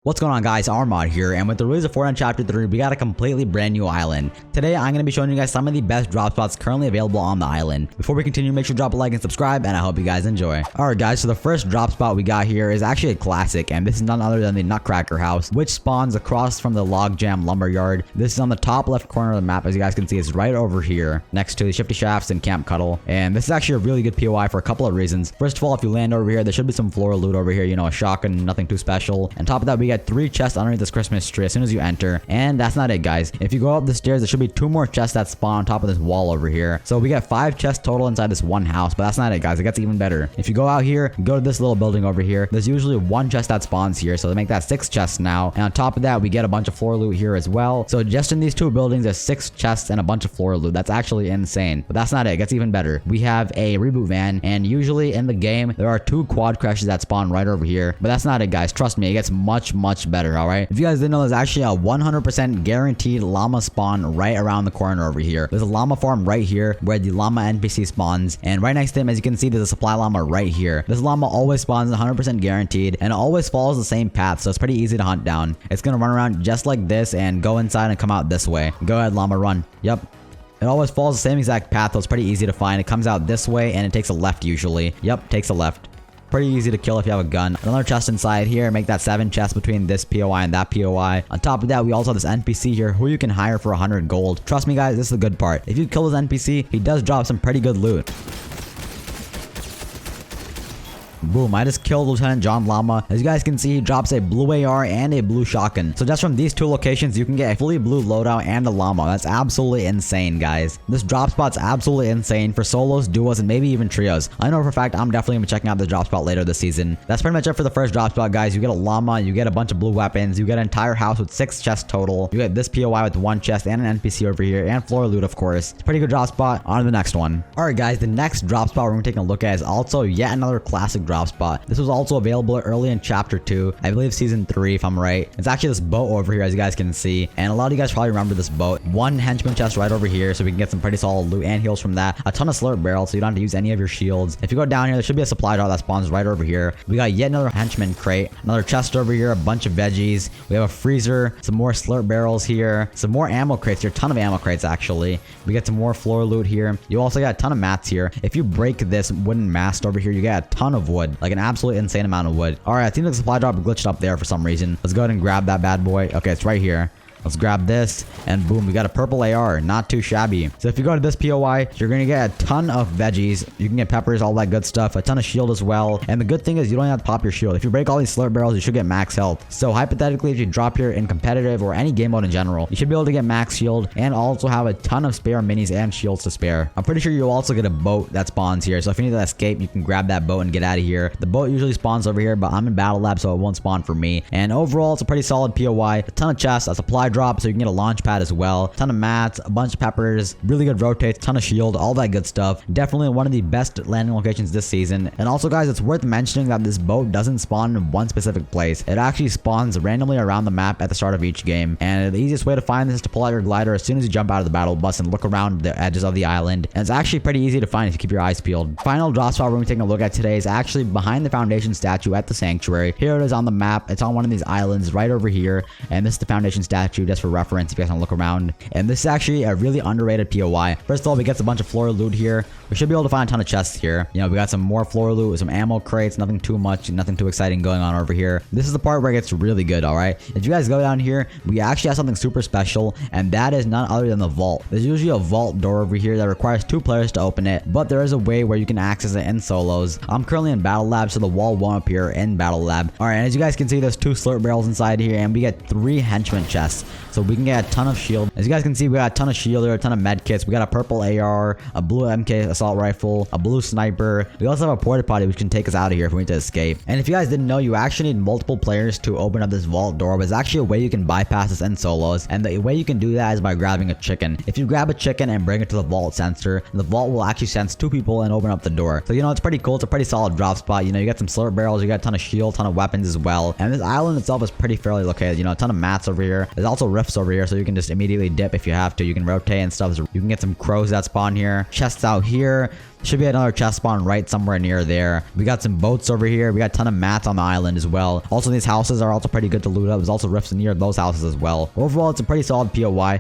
What's going on, guys? Armod here, and with the release of Fortnite Chapter 3, we got a completely brand new island. Today, I'm going to be showing you guys some of the best drop spots currently available on the island. Before we continue, make sure to drop a like and subscribe, and I hope you guys enjoy. Alright guys, so the first drop spot we got here is actually a classic, and this is none other than the Nutcracker house, which spawns across from the Logjam Lumberyard. This is on the top left corner of the map. As you guys can see, it's right over here, next to the Shifty Shafts and Camp Cuddle. And this is actually a really good POI for a couple of reasons. First of all, if you land over here, there should be some floral loot over here, you know, a shotgun, nothing too special. And top of that, we got 3 chests underneath this Christmas tree as soon as you enter. And that's not it, guys. If you go up the stairs, there should be 2 more chests that spawn on top of this wall over here. So we got 5 chests total inside this one house, but that's not it, guys. It gets even better. If you go out here, go to this little building over here, there's usually 1 chest that spawns here, so they make that 6 chests now. And on top of that, we get a bunch of floor loot here as well. So just in these 2 buildings, there's 6 chests and a bunch of floor loot. That's actually insane. But that's not it. It gets even better. We have a reboot van, and usually in the game, there are 2 quad crashes that spawn right over here. But that's not it, guys. Trust me, it gets much better, alright? If you guys didn't know, there's actually a 100% guaranteed llama spawn right around the corner over here. There's a llama farm right here where the llama NPC spawns, and right next to him, as you can see, there's a supply llama right here. This llama always spawns 100% guaranteed, and it always follows the same path, so it's pretty easy to hunt down. It's gonna run around just like this and go inside and come out this way. Go ahead, llama, run. Yep. It always follows the same exact path, so it's pretty easy to find. It comes out this way and it takes a left usually. Yep, takes a left. Pretty easy to kill if you have a gun. Another chest inside here. Make that 7 chests between this POI and that POI. On top of that, we also have this NPC here who you can hire for 100 gold. Trust me, guys, this is the good part. If you kill this NPC, he does drop some pretty good loot. Boom, I just killed Lieutenant John Llama. As you guys can see, he drops a blue AR and a blue shotgun. So just from these 2 locations, you can get a fully blue loadout and a llama. That's absolutely insane, guys. This drop spot's absolutely insane for solos, duos, and maybe even trios. I know for a fact I'm definitely gonna be checking out the drop spot later this season. That's pretty much it for the first drop spot, guys. You get a llama, you get a bunch of blue weapons, you get an entire house with 6 chests total. You get this POI with 1 chest and an NPC over here, and floor loot, of course. It's a pretty good drop spot. On to the next one. Alright, guys, the next drop spot we're gonna be taking a look at is also yet another classic drop spot. This was also available early in chapter 2, I believe season 3 if I'm right. It's actually this boat over here, as you guys can see, and a lot of you guys probably remember this boat. 1 henchman chest right over here, so we can get some pretty solid loot and heals from that. A ton of slurp barrels, so you don't have to use any of your shields. If you go down here, there should be a supply drop that spawns right over here. We got yet another henchman crate, another chest over here, a bunch of veggies. We have a freezer, some more slurp barrels here, some more ammo crates here, a ton of ammo crates actually. We get some more floor loot here. You also got a ton of mats here. If you break this wooden mast over here, you get a ton of wood, like an absolute insane amount of wood. All right, I think the supply drop glitched up there for some reason. Let's go ahead and grab that bad boy. Okay, it's right here. Let's grab this, and boom, we got a purple AR. Not too shabby. So if you go to this POI, you're gonna get a ton of veggies. You can get peppers, all that good stuff. A ton of shield as well. And the good thing is you don't have to pop your shield. If you break all these slurp barrels, you should get max health. So hypothetically, if you drop here in competitive or any game mode in general, you should be able to get max shield and also have a ton of spare minis and shields to spare. I'm pretty sure you'll also get a boat that spawns here. So if you need to escape, you can grab that boat and get out of here. The boat usually spawns over here, but I'm in battle lab, so it won't spawn for me. And overall, it's a pretty solid POI. A ton of chests, a supply drop, so you can get a launch pad as well. A ton of mats, a bunch of peppers, really good rotates, ton of shield, all that good stuff. Definitely one of the best landing locations this season. And also, guys, it's worth mentioning that this boat doesn't spawn in one specific place. It actually spawns randomly around the map at the start of each game. And the easiest way to find this is to pull out your glider as soon as you jump out of the battle bus and look around the edges of the island. And it's actually pretty easy to find if you keep your eyes peeled. Final drop spot we're going to be taking a look at today is actually behind the Foundation statue at the sanctuary. Here it is on the map. It's on one of these islands right over here. And this is the Foundation statue, just for reference if you guys want to look around. And this is actually a really underrated POI. First of all, we get a bunch of floor loot here. We should be able to find a ton of chests here. You know, we got some more floor loot, some ammo crates, nothing too much, nothing too exciting going on over here. This is the part where it gets really good, alright? If you guys go down here, we actually have something super special, and that is none other than the vault. There's usually a vault door over here that requires 2 players to open it, but there is a way where you can access it in solos. I'm currently in battle lab, so the wall won't appear in battle lab. Alright, and as you guys can see, there's 2 slurp barrels inside here, and we get 3 henchman chests, so we can get a ton of shield. As you guys can see, we got a ton of shield here, a ton of med kits. We got a purple AR, a blue MK assault rifle, a blue sniper. We also have a porta potty which can take us out of here if we need to escape. And if you guys didn't know, you actually need multiple players to open up this vault door, but it's actually a way you can bypass this in solos. And the way you can do that is by grabbing a chicken. If you grab a chicken and bring it to the vault sensor, the vault will actually sense 2 people and open up the door. So you know, it's pretty cool. It's a pretty solid drop spot. You know, you get some slurp barrels, you got a ton of shield, ton of weapons as well. And this island itself is pretty fairly located. You know, a ton of mats over here. There's also also rifts over here, so you can just immediately dip if you have to. You can rotate and stuff. So you can get some crows that spawn here. Chests out here. Should be another chest spawn right somewhere near there. We got some boats over here. We got a ton of mats on the island as well. Also, these houses are also pretty good to loot up. There's also rifts near those houses as well. Overall, it's a pretty solid POI.